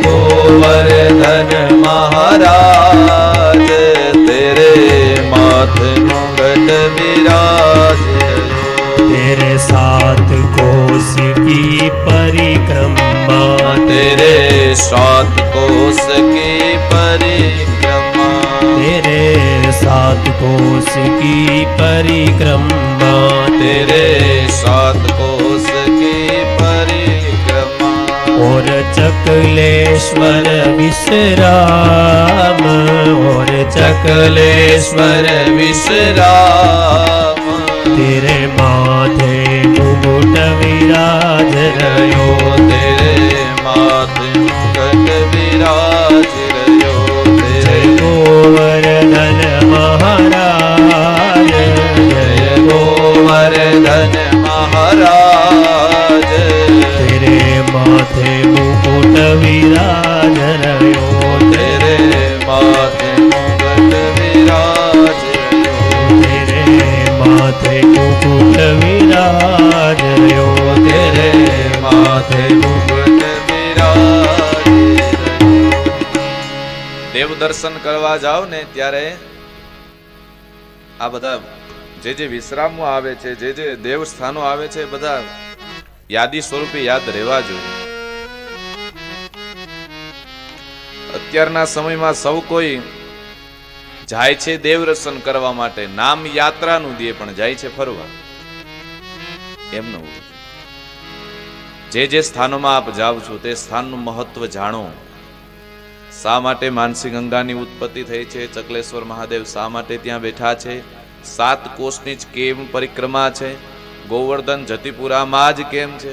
गोवर्धन महाराज तेरे माथे मुकुट विराज रयो तेरे सात कोस की परिक्रमा तेरे सात कोस की परिक्रमा तेरे सात कोस की परिक्रमा तेरे सात कोस की परिक्रमा और चकलेश्वर विश्राम और चकलेश्वर विश्राम तेरे माथे मुकुट विराज रयो तेरे माथे मुकुट विराज रयो तेरे गोवर्धन महाराज जय गोवर्धन महाराज तेरे माथे मुकुट विराज रयो तेरे माथे मुकुट विराज रयो तेरे माथे मुकुट विराज रयो तेरे माथे मुकुट વિરાજ દેવ દર્શન કરવા જાઓ ને ત્યારે આ બધા જે વિશ્રામો આવે છે જે દેવ સ્થાનો આવે છે બધા યાદી સ્વરૂપે યાદ રહેવા જોઈએ. અત્યારના સમયમાં સૌ કોઈ જાય છે દેવ દર્શન કરવા માટે, નામ યાત્રાનું દે પણ જાય છે ફરવા. એમ ન હોવું જોઈએ. જે સ્થાનોમાં આપ જાઓ છો તે સ્થાનનું મહત્વ જાણો. શા માટે માનસી ગંગાની ઉત્પત્તિ થઈ છે, ચકલેશ્વર મહાદેવ શા માટે ત્યાં બેઠા છે, 7 કોષની જ કેમ પરિક્રમા છે, ગોવર્ધન જતિપુરામાં જ કેમ છે,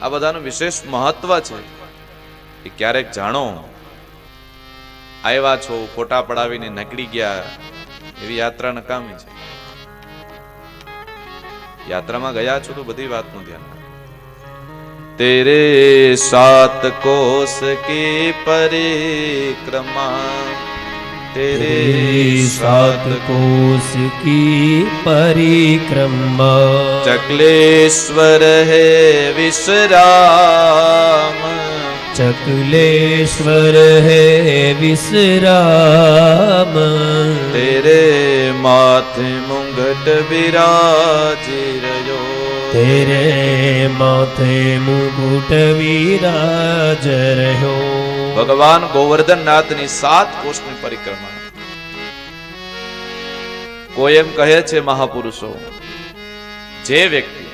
આ બધાનું વિશેષ મહત્વ છે એ ક્યારેક જાણો. આવ્યા છો ફોટા પડાવીને નીકળી ગયા એવી યાત્રા નકામી છે. યાત્રામાં ગયા છો તો બધી વાતનું ધ્યાન રાખો. तेरे 7 कोस की परिक्रमा तेरे 7 कोस की परिक्रमा चकलेश्वर है विश्राम चकलेश्वर है विश्राम तेरे माथे मुंगट विराजी रयो तेरे माथे मुकुट विराज रहो. ભગવાન ગોવર્ધનનાથની 7 કોષની પરિક્રમા. કોઈ એમ કહે છે મહાપુરુષો, જે વ્યક્તિ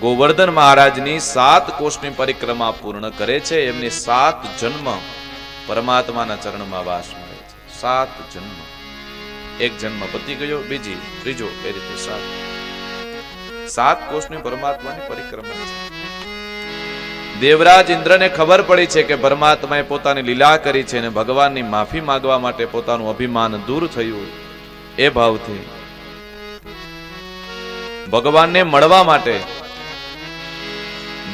ગોવર્ધન મહારાજની 7 કોષની પરિક્રમા પૂર્ણ કરે છે એમને 7 જન્મ પરમાત્માના ચરણમાં વાસ મળે છે. 7 જન્મ. એક જન્મ પતી ગયો, બીજી ત્રીજો, એ રીતે 7 કોષની પરમાત્માની પરિક્રમા છે. દેવરાજ ઇન્દ્રને ખબર પડી છે કે પરમાત્માએ પોતાની લીલા કરી છે અને ભગવાનની માફી માંગવા માટે પોતાનું અભિમાન દૂર થયું. એ ભાવથી ભગવાનને મળવા માટે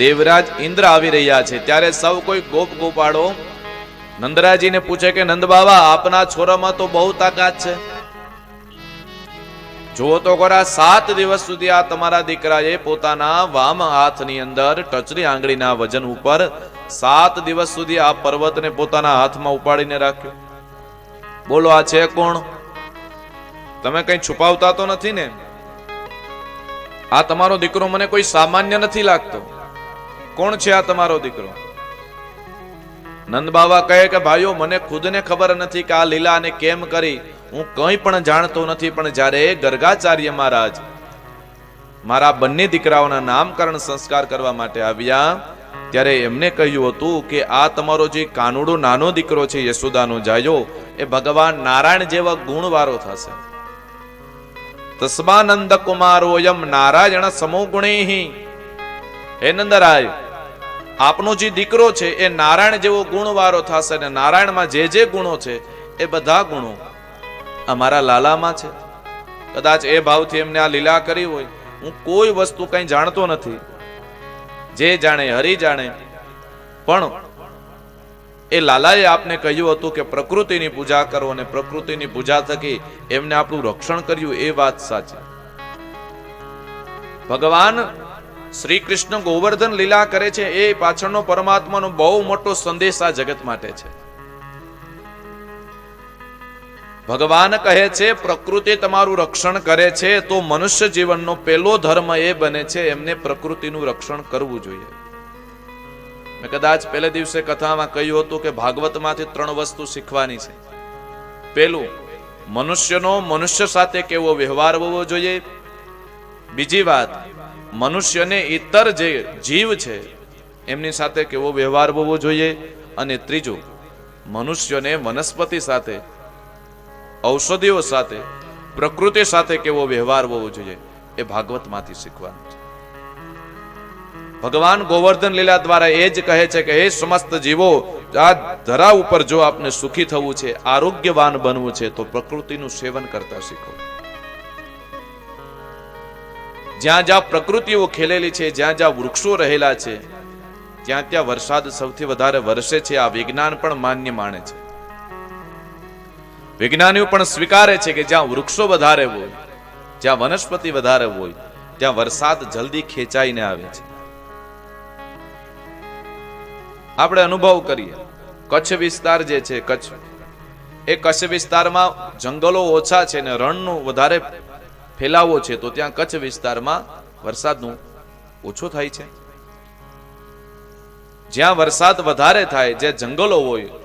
દેવરાજ ઇન્દ્ર આવી રહ્યા છે. ત્યારે સૌ કોઈ ગોપ ગોપાળો નંદરાજીને પૂછે કે નંદ બાબા, આપના છોરામાં તો બહુ તાકાત છે. જુઓ તો ખરા, 7 દિવસ સુધી આ તમારા દીકરાએ પોતાના વામ હાથની અંદર ટચરી આંગળીના વજન ઉપર 7 દિવસ સુધી આ પર્વતને પોતાના હાથમાં ઉપાડીને રાખ્યો. બોલો, આ છે કોણ? તમે કઈ છુપાવતા તો નથી ને? આ તમારો દીકરો મને કોઈ સામાન્ય નથી લાગતો. કોણ છે આ તમારો દીકરો? નંદ બાબા કહે કે ભાઈઓ, મને ખુદને ખબર નથી કે આ લીલાને કેમ કરી. હું કંઈ પણ જાણતો નથી. પણ જ્યારે ગર્ગાચાર્ય મહારાજ મારા બંને દીકરાઓના નામકરણ સંસ્કાર કરવા માટે આવ્યા ત્યારે એમને કહ્યું હતું કે આ તમારો જે કાનુડો નાનો દીકરો છે યશોદાનો જાયો, એ ભગવાન નારાયણ જેવા ગુણવાળો થશે. તસ્માનંદ કુમારોયમ નારાયણ સમો ગુણેહી. હે નંદરાય, આપનો જે દીકરો છે એ નારાયણ જેવો ગુણવાળો થશે. અને નારાયણમાં જે ગુણો છે એ બધા ગુણો અમારા લાલામાં છે. કદાચ એ ભાવથી એમને આ લીલા કરી હોય. હું કોઈ વસ્તુ કઈ જાણતો નથી. જે જાણે હરી જાણે. પણ એ લાલાએ આપને કહ્યું હતું કે પ્રકૃતિની પૂજા કરો અને પ્રકૃતિની પૂજા થકી એમને આપણું રક્ષણ કર્યું, એ વાત સાચી. ભગવાન શ્રી કૃષ્ણ ગોવર્ધન લીલા કરે છે એ પાછળનો પરમાત્માનો બહુ મોટો સંદેશ આ જગત માટે છે. ભગવાન કહે છે પ્રકૃતિ તમારું રક્ષણ કરે છે તો મનુષ્ય જીવનનો પહેલો ધર્મ એ બને છે એમને પ્રકૃતિનું રક્ષણ કરવું જોઈએ. મેં કદાચ પહેલે દિવસે કથામાં કહ્યું હતું કે ભાગવતમાંથી 3 વસ્તુ શીખવાની છે. પહેલું, મનુષ્યનો મનુષ્ય સાથે કેવો વ્યવહાર હોવો જોઈએ. બીજી વાત, મનુષ્યને ઇતર જે જીવ છે એમની સાથે કેવો વ્યવહાર હોવો જોઈએ. અને ત્રીજું, મનુષ્યને વનસ્પતિ સાથે, ઔષધિઓ સાથે, પ્રકૃતિ સાથે કેવો વ્યવહાર હોવો જોઈએ એ ભાગવતમાંથી શીખવાનું છે. ભગવાન ગોવર્ધન લીલા દ્વારા એ જ કહે છે કે હે સમસ્ત જીવો, આ ધરા ઉપર જો આપને સુખી થવું છે, આરોગ્યવાન બનવું છે તો પ્રકૃતિનું સેવન કરતા શીખો. જ્યાં જ્યાં પ્રકૃતિઓ ખેલેલી છે, જ્યાં જ્યાં વૃક્ષો રહેલા છે, ત્યાં ત્યાં વરસાદ સૌથી વધારે વરસે છે. આ વિજ્ઞાન પણ માન્ય માને છે. વિજ્ઞાનીઓ પણ સ્વીકારે છે કે જ્યાં વૃક્ષો વધારે હોય, જ્યાં વનસ્પતિ વધારે હોય, ત્યાં વરસાદ જલ્દી ખેંચાઈને આવે છે. આપણે અનુભવ કરીએ, કચ્છ વિસ્તાર જે છે, એ કચ્છ વિસ્તારમાં જંગલો ઓછા છે ને રણનો વધારે ફેલાવો છે, તો ત્યાં કચ્છ વિસ્તારમાં વરસાદનું ઓછો થાય છે. જ્યાં વરસાદ વધારે થાય, જે જંગલો હોય,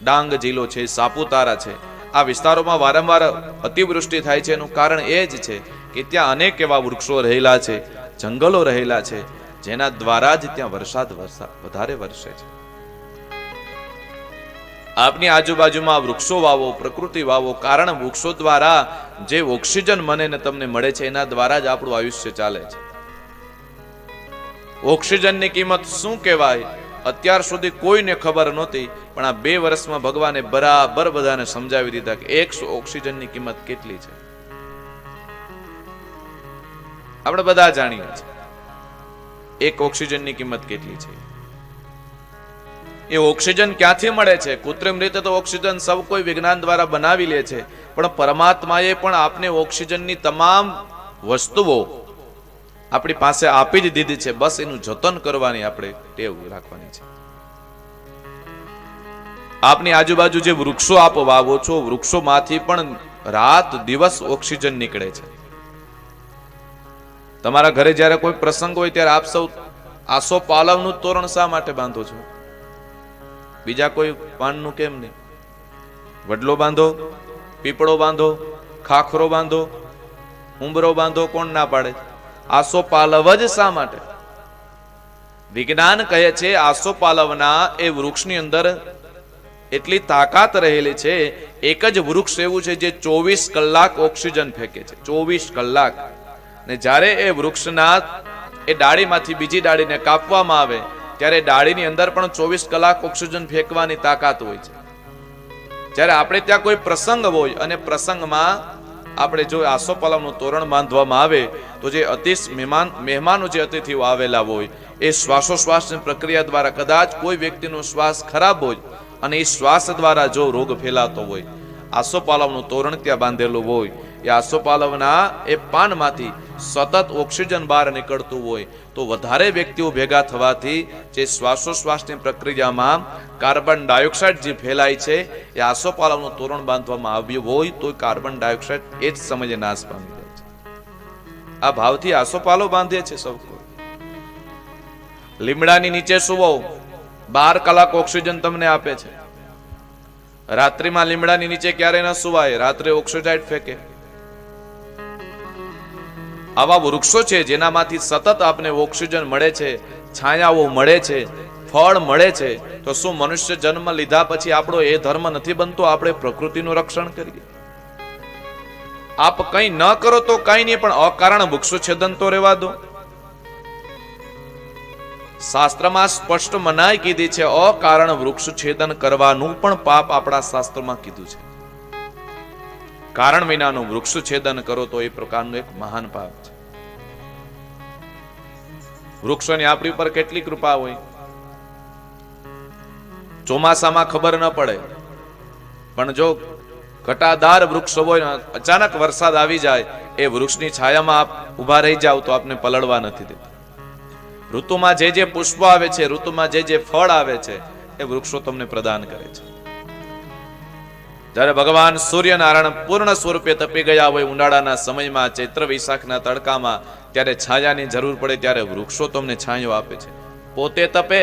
ડાંગ જિલ્લો છે, સાપુતારા છે, આ વિસ્તારોમાં વારંવાર અતિવૃષ્ટિ થાય છે. એનું કારણ એ જ છે કે ત્યાં અનેક એવા વૃક્ષો રહેલા છે, જંગલો રહેલા છે, જેના દ્વારા જ ત્યાં વરસાદ વધારે વરસે છે. આપની આજુબાજુમાં વૃક્ષો વાવો, પ્રકૃતિ વાવો, કારણ વૃક્ષો દ્વારા જે ઓક્સિજન મને ને તમને મળે છે એના દ્વારા જ આપણું આયુષ્ય ચાલે છે. ઓક્સિજનની કિંમત શું કહેવાય અત્યાર સુધી કોઈને ખબર નહોતી, પણ આ 2 વર્ષમાં ભગવાને બરાબર બધાને સમજાવી દીધા કે 100 ઓક્સિજનની કિંમત કેટલી છે. આપણે બધા જાણીએ છીએ 1 ઓક્સિજનની કિંમત કેટલી છે. એ ઓક્સિજન ક્યાંથી મળે છે? કૃત્રિમ રીતે તો ઓક્સિજન સૌ કોઈ વિજ્ઞાન દ્વારા બનાવી લે છે, પણ પરમાત્માએ પણ આપને ઓક્સિજનની તમામ વસ્તુઓ આપણી પાસે આપી જ દીધી છે. બસ એનું જતન કરવાની આપણે ટેવ રાખવાની છે. આપની આજુબાજુ જે વૃક્ષો આપ વાવો છો, વૃક્ષોમાંથી પણ રાત દિવસ ઓક્સિજન નીકળે છે. તમારા ઘરે જ્યારે કોઈ પ્રસંગ હોય ત્યારે આપ સૌ આસોપાલવનું તોરણ શા માટે બાંધો છો? બીજા કોઈ પાનનું કેમ નહીં? વડલો બાંધો, પીપળો બાંધો, ખાખરો બાંધો, ઉંબરો બાંધો, કોણ ના પાડે? આસોપાલવ જ શા માટે? વિજ્ઞાન કહે છે આસોપાલવના એ વૃક્ષની અંદર એટલી તાકાત રહેલી છે. એક જ વૃક્ષ એવું છે જે 24 કલાક ઓક્સિજન ફેંકે છે. 24 કલાક. ને જ્યારે એ વૃક્ષના એ ડાળીમાંથી બીજી ડાળીને કાપવામાં આવે ત્યારે ડાળીની અંદર પણ 24 કલાક ઓક્સિજન ફેંકવાની તાકાત હોય છે. જ્યારે આપણે ત્યાં કોઈ પ્રસંગ હોય અને પ્રસંગમાં આપણે જો આસોપાલવનું તોરણ બાંધવામાં આવે તો જે મહેમાનો જે અતિથિઓ આવેલા હોય એ શ્વાસોશ્વાસની પ્રક્રિયા દ્વારા કદાચ કોઈ વ્યક્તિનો શ્વાસ ખરાબ હોય અને એ શ્વાસ દ્વારા જો રોગ ફેલાતો હોય, આસોપાલવનું તોરણ ત્યાં બાંધેલું હોય, એ આસોપાલવના એ પાનમાંથી સતત ઓક્સિજન બહાર નીકળતું હોય તો વધારે વ્યક્તિઓ ભેગા થવાથી જે શ્વાસોશ્વાસની પ્રક્રિયામાં કાર્બન ડાયોક્સાઇડ જે ફેલાય છે એ આસોપાલવનું તોરણ બાંધવામાં આવ્યું હોય તો કાર્બન ડાયોક્સાઇડ એ જ સમયે નાશ પામી જાય છે. આ ભાવથી આસોપાલવ બાંધે છે સૌ કોઈ. લીમડાની નીચે સુવો, 12 કલાક ઓક્સિજન તમને આપે છે. રાત્રિમાં લીમડાની નીચે ક્યારે ન સુવાય, રાત્રે ઓક્સિડાઇડ ફેંકે. આવા વૃક્ષો છે જેનામાંથી સતત આપને ઓક્સિજન મળે છે, છાયાઓ મળે છે, ફળ મળે છે, તો શું મનુષ્ય જન્મ લીધા પછી આપણો એ ધર્મ નથી બનતો આપણે પ્રકૃતિનું રક્ષણ કરીએ? આપ કંઈ ન કરો તો કંઈ નહીં, પણ અકારણ વૃક્ષો છેદન તો રહેવા દો. શાસ્ત્રમાં સ્પષ્ટ મનાઈ કીધી છે, અકારણ વૃક્ષ છેદન કરવાનું પણ પાપ આપણા શાસ્ત્રમાં કીધું છે. કારણ વિનાનું વૃક્ષ છેદન કરો તો એ પ્રકારનું એક મહાન પાપ છે. વૃક્ષોની આપણી પર કેટલી કૃપા હોય. ચોમાસામાં ખબર ન પડે, પણ જો ઘટાદાર વૃક્ષ હોય, અચાનક વરસાદ આવી જાય, એ વૃક્ષની છાયામાં આપ ઉભા રહી જાવ તો આપને પલળવા નથી દેતા. ઋતુમાં જે પુષ્પ આવે છે, ઋતુમાં જે ફળ આવે છે, એ વૃક્ષો તમને પ્રદાન કરે છે. જ્યારે ભગવાન સૂર્યનારાયણ પૂર્ણ સ્વરૂપે તપી ગયા હોય ઉનાળાના સમયમાં, ચૈત્ર વૈશાખના તડકામાં, ત્યારે છાયાની જરૂર પડે ત્યારે વૃક્ષો તમને છાંયો આપે છે. પોતે તપે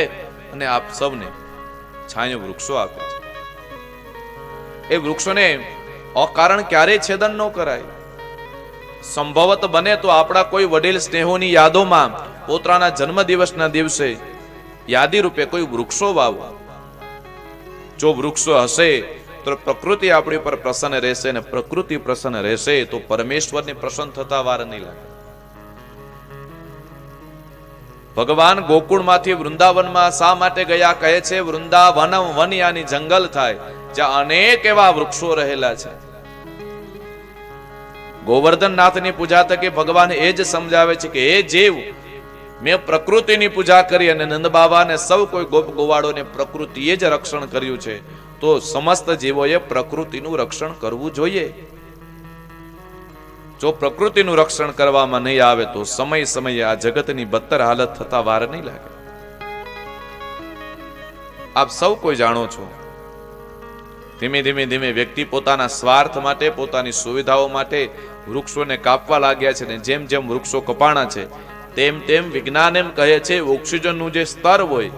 અને આપ સૌને છાંયો વૃક્ષો આપે છે. એ વૃક્ષોને અકારણ ક્યારેય છેદન ન કરાય. સંભવત બને તો આપણા કોઈ વડીલ સ્નેહોની યાદોમાં પોતાના જન્મદિવસના દિવસે યાદી રૂપે કોઈ વૃક્ષો વાવો. જો વૃક્ષો હશે તો પ્રકૃતિ આપણી પર પ્રસન્ન રહેશે, અને પ્રકૃતિ પ્રસન્ન રહેશે તો પરમેશ્વરને પ્રસન્ન થતા વાર નહીં લાગે. ભગવાન ગોકુળમાંથી વૃંદાવનમાં શા માટે ગયા? કહે છે વૃંદાવનમ વનયાની જંગલ થાય, જ્યાં અનેક એવા વૃક્ષો રહેલા છે. ગોવર્ધનનાથની પૂજા થકી ભગવાન એ જ સમજાવે છે કે એ જીવ, મેં પ્રકૃતિની પૂજા કરી અને નંદ બાબાને સૌ કોઈ ગોપ ગોવાળોને પ્રકૃતિએ જ રક્ષણ કર્યું છે, તો સમસ્ત જીવોએ પ્રકૃતિનું રક્ષણ કરવું જોઈએ. જો પ્રકૃતિનું રક્ષણ કરવામાં નહીં આવે તો સમય સમયે આ જગતની બદતર હાલત થતા વાર નહીં લાગે. આપ સૌ કોઈ જાણો છો, ધીમે ધીમે વ્યક્તિ પોતાના સ્વાર્થ માટે, પોતાની સુવિધાઓ માટે વૃક્ષોને કાપવા લાગ્યા છે, ને જેમ જેમ વૃક્ષો કપાણા છે તેમ વિજ્ઞાન એમ કહે છે ઓક્સિજનનું જે સ્તર હોય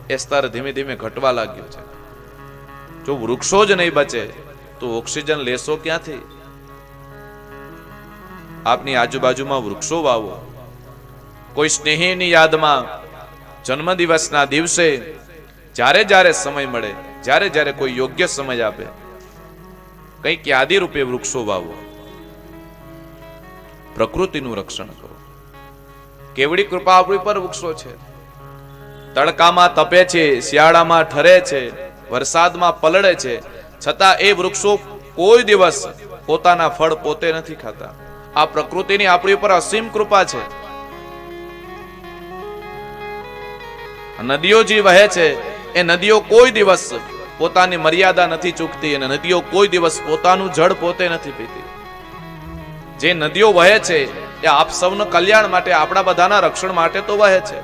એ સ્તર ધીમે ધીમે ઘટવા લાગ્યું છે. જો વૃક્ષો જ નહીં બચે તો ઓક્સિજન લેશો ક્યાંથી? આપની આજુબાજુમાં વૃક્ષો વાવો. કોઈ સ્નેહીની યાદમાં જન્મદિવસના દિવસે જ્યારે જ્યારે સમય મળે, જ્યારે જ્યારે કોઈ યોગ્ય સમય આપે, કંઈક યાદી રૂપે વૃક્ષો વાવો. પ્રકૃતિનું રક્ષણ કરો. કેવડી કૃપા આપણી પર વૃક્ષો છે. તડકામાં તપે છે, શિયાળામાં ઠરે છે, વરસાદમાં પલળે છે, છતાં એ વૃક્ષો કોઈ દિવસ પોતાના ફળ પોતે નથી ખાતા. આ પ્રકૃતિની આપણી ઉપર અસીમ કૃપા છે. નદીઓ જે વહે છે એ નદીઓ કોઈ દિવસ પોતાની મર્યાદા નથી ચૂકતી, અને નદીઓ કોઈ દિવસ પોતાનું જળ પોતે નથી પીતી. જે નદીઓ વહે છે એ આપ સૌના કલ્યાણ માટે, આપણા બધાના રક્ષણ માટે તો વહે છે.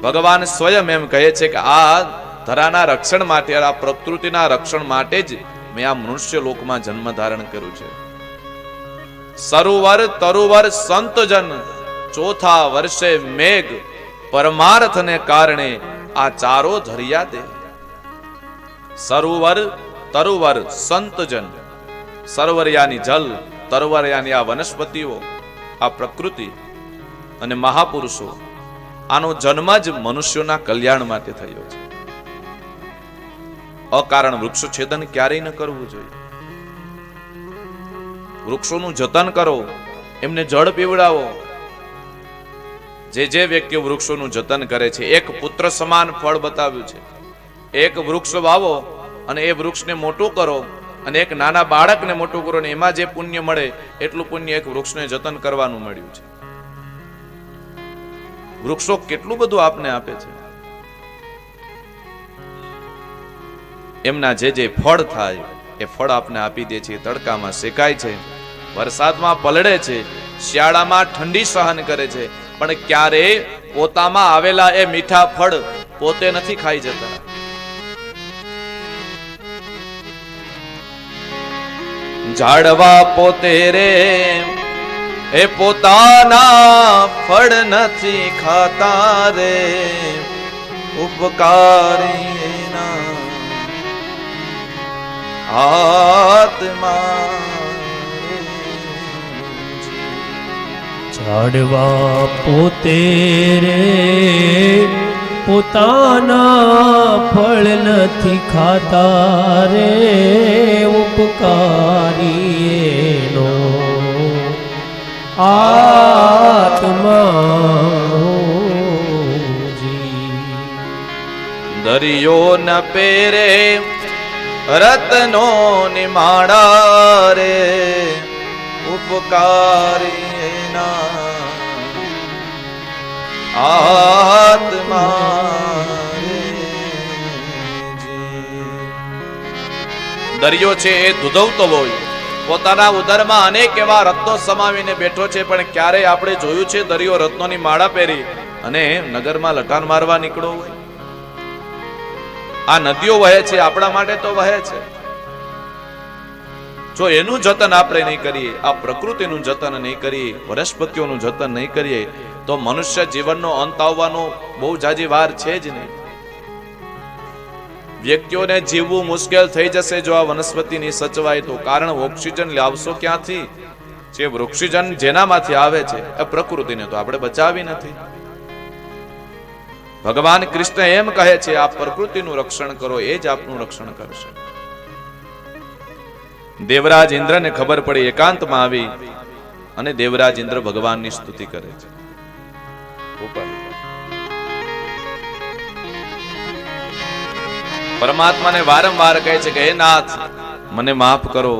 ભગવાન સ્વયં એમ કહે છે કે આ ધરાના રક્ષણ માટે, આ પ્રકૃતિના રક્ષણ માટે જ મેં આ મનુષ્ય લોકમાં જન્મ ધારણ કર્યું છે. સરોવર તરુવર સંતજન, ચોથા વર્ષે મેઘ, પરમાર્થને કારણે આ ચારો ધર્યા દે. સરોવર તરુવર સંતજન, સરોવરિયાની જલ, તરવરિયાની આ વનસ્પતિઓ, આ પ્રકૃતિ અને મહાપુરુષો, આનો જન્મ જ મનુષ્યોના કલ્યાણ માટે થયો છે. અકારણ વૃક્ષ છેદન ક્યારેય ન કરવું જોઈએ. વૃક્ષોનું જતન કરો, એમને જળ પીવડાવો. જે વ્યક્તિઓ વૃક્ષોનું જતન કરે છે, એક પુત્ર સમાન ફળ બતાવ્યું છે. એક વૃક્ષ વાવો અને એ વૃક્ષને મોટું કરો, અને એક નાના બાળકને મોટું કરો, ને એમાં જે પુણ્ય મળે એટલું પુણ્ય એક વૃક્ષને જતન કરવાનું મળ્યું છે. વૃક્ષો કેટલું બધું આપને આપે છે. એમના જે ફળ થાય એ ફળ આપને આપી દે છે. તડકામાં શેકાય છે, વરસાદમાં પલળે છે, શિયાળામાં ઠંડી સહન કરે છે, પણ ક્યારેય પોતામાં આવેલા એ મીઠા ફળ પોતે નથી ખાઈ જતા. ઝાડવા પોતે રે એ પોતાના ફળ નથી ખાતા રે, ઉપકારી આત્મા. ઝાડવા પોતે રે પોતાના ફળ નથી ખાતા રે, ઉપકારી એનો આત્મા. દરિયો ન પેરે રત્નો નિમાડા રે, ઉપકારી એના આત્મા રે જી. દરિયો છે એ ધુધવતો હોય, પોતાના ઉદરમાં અનેક એવા રત્નો સમાવીને બેઠો છે, પણ ક્યારે આપણે જોયું છે દરિયો રત્નોની માળા પહેરી અને નગરમાં લટાર મારવા નીકળ્યો હોય? આ નદીઓ વહે છે આપણા માટે તો વહે છે. જો એનું જતન આપણે નહીં કરીએ, આ પ્રકૃતિનું જતન નહીં કરીએ, વનસ્પતિઓનું જતન નહીં કરીએ, તો મનુષ્ય જીવનનો અંત આવવાનો બહુ જાજી વાર છે જ નહીં. વ્યક્તિઓને જીવવું મુશ્કેલ થઈ જશે જો આ વનસ્પતિની સચવાય તો. કારણ ઓક્સિજન લાવશો ક્યાંથી? જે ઓક્સિજન જેનામાંથી આવે છે એ પ્રકૃતિને તો આપણે બચાવી નથી. ભગવાન કૃષ્ણ એમ કહે છે આ પ્રકૃતિનું રક્ષણ કરો, એ જ આપનું રક્ષણ કરશે. દેવરાજ ઇન્દ્રને ખબર પડી, એકાંતમાં આવી અને દેવરાજ ઇન્દ્ર ભગવાનની સ્તુતિ કરે છે. પરમાત્માને વારંવાર કહે છે કે હે નાથ, મને માફ કરો,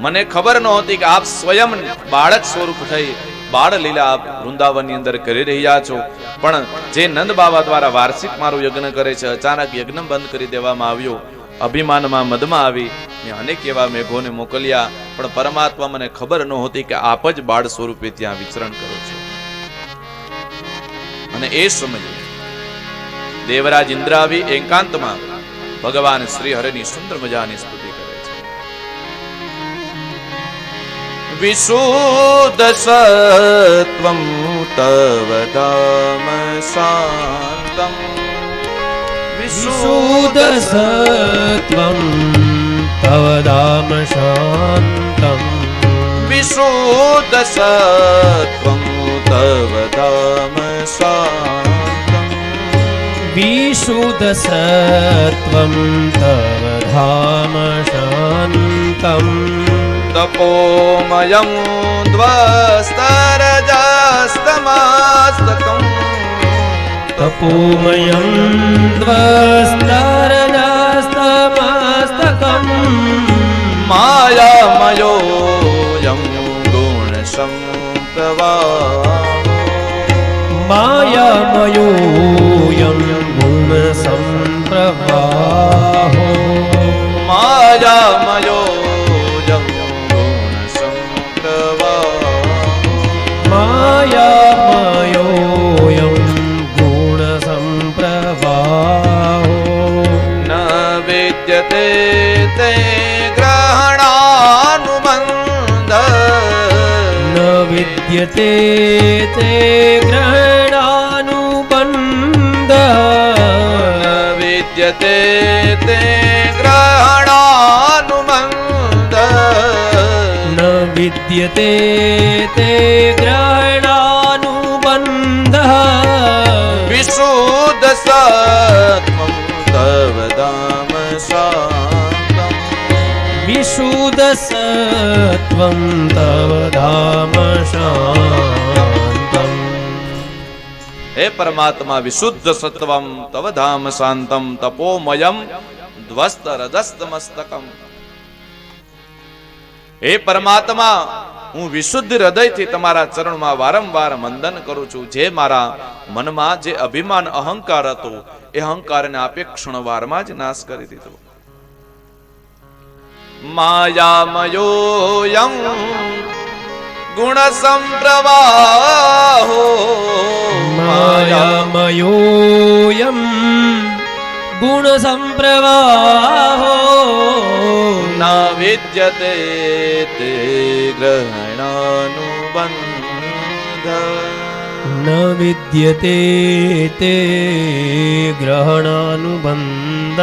મને ખબર નહોતી કે આપ સ્વયં બાળક સ્વરૂપ થઈ બાળ લીલા આપ વૃંદાવનની અંદર કરી રહ્યા છો. પણ જે નંદ બાબા દ્વારા વાર્ષિક મારું યજ્ઞ કરે છે, અચાનક યજ્ઞ બંધ કરી દેવામાં આવ્યો. અભિમાનમાં મદમાં આવી મેં અનેક એવા મેઘોને મોકલ્યા, પણ પરમાત્મા મને ખબર નહોતી કે આપ જ બાળ સ્વરૂપે ત્યાં વિચરણ કરો છો. અને એ સમયે દેવરાજ ઇન્દ્ર આવી એકાંતમાં ભગવાન શ્રી હરિની સુંદર મજાની સ્તુતિ કરે છે. વિશુદ્ધ સત્વં તવ ધામ શાંતમ, વિશુદ્ધ સત્વં તવ ધામ શાંતમ, વિશુદ્ધ સત્વં તવ ધામ શાંતમ, વિશુદ્ધ સત્વં તવ ધામ શાંતમ, તપોમયં દ્વસ્તરજસ્તમાસ્તકં, તપોમયં દ્વસ્તરજસ્તમાસ્તકં, માયામયોऽયં ગુણસંપ્રવાહો, માયામયોऽયં ગુણસંપ્રવાહો, માયામયોऽયં ગુણસંપ્રવાહો, માયામયોऽયં ગુણસંપ્રવાહો, ન વિદ્યતે તે ગ્રહણાનુબંધ, ન વિદ્યતે તે ગ્રહણાનુબંધ, ન વિદ્યતે તે ગ્રહણાનુબંધ, ન વિદ્યતે તે ગ્રહણાનુબંધ, વિશુદ્ધ સત્વં તવ ધામ શાંતમ, વિશુદ્ધ સત્વં તવ ધામ શાંતમ. હે પરમાત્મા, વિશુદ્ધ સત્વમ તવ ધામ શાંતમ, તપોમયમ ધ્વસ્ત રજસ્તમસ્તકમ. હે પરમાત્મા, હું વિશુદ્ધ હૃદયથી તમારા ચરણમાં વારંવાર વંદન કરું છું. જે મારા મનમાં જે અભિમાન અહંકાર હતો એ અહંકારને આપે ક્ષણવારમાં જ નાશ કરી દીધો. માયામયોऽયં ગુણસંપ્રવાહો, માયામયોऽયં ગુણસંપ્રવાહો, ન વિદ્યતે તે ગ્રહણાનુબંધ, ન વિદ્યતે તે ગ્રહણાનુબંધ.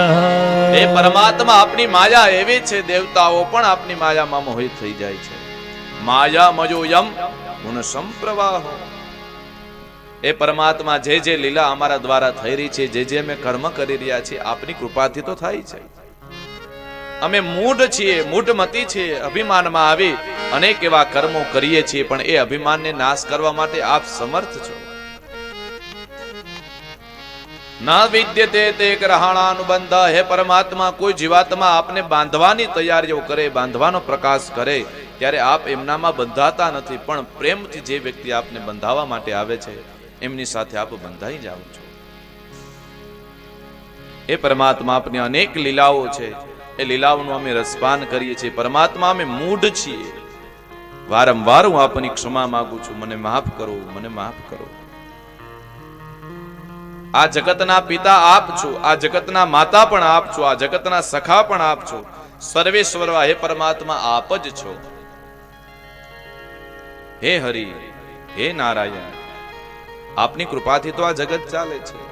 એ પરમાત્મા આપની માયા એવી છે, દેવતાઓ પણ આપની માયામાં મોહિત થઈ જાય છે. માયામયોऽયં ગુણસંપ્રવાહો. એ પરમાત્મા જે જે લીલા અમારા દ્વારા થઈ રહી છે, જે જે અમે કર્મ કરી રહ્યા છીએ, આપની કૃપાથી તો થાય છે. અમે મૂઢ છીએ, મૂઢમતી છીએ, અભિમાનમાં આવી અનેક એવા કર્મો કરીએ છીએ, પણ એ અભિમાનને નાશ કરવા માટે આપ સમર્થ છો. ન વિદ્યતે તે ગ્રહણાનુબંધ. હે પરમાત્મા, કોઈ જીવાત્મા આપને બાંધવાની તૈયારીઓ કરે, બાંધવાનો પ્રકાશ કરે, ત્યારે આપ એમનામાં બંધાતા નથી, પણ પ્રેમથી જે વ્યક્તિ આપને બંધાવવા માટે આવે છે એમની સાથે આપ બંધાઈ જાઓ છો. એ પરમાત્મા આપની અનેક લીલાઓ છે, એ લીલાઓનું અમે રસપાન કરીએ છીએ. પરમાત્મા, અમે મૂઢ છીએ. વારંવાર હું આપની ક્ષમા માંગુ છું. મને માફ કરો, મને માફ કરો. આ જગતના પિતા આપ છો, આ જગતના માતા પણ આપ છો, આ જગતના સખા પણ આપ છો. સર્વેશ્વર હે પરમાત્મા આપ જ છો. હે હરિ, હે નારાયણ, આપની કૃપાથી તો આ જગત ચાલે છે.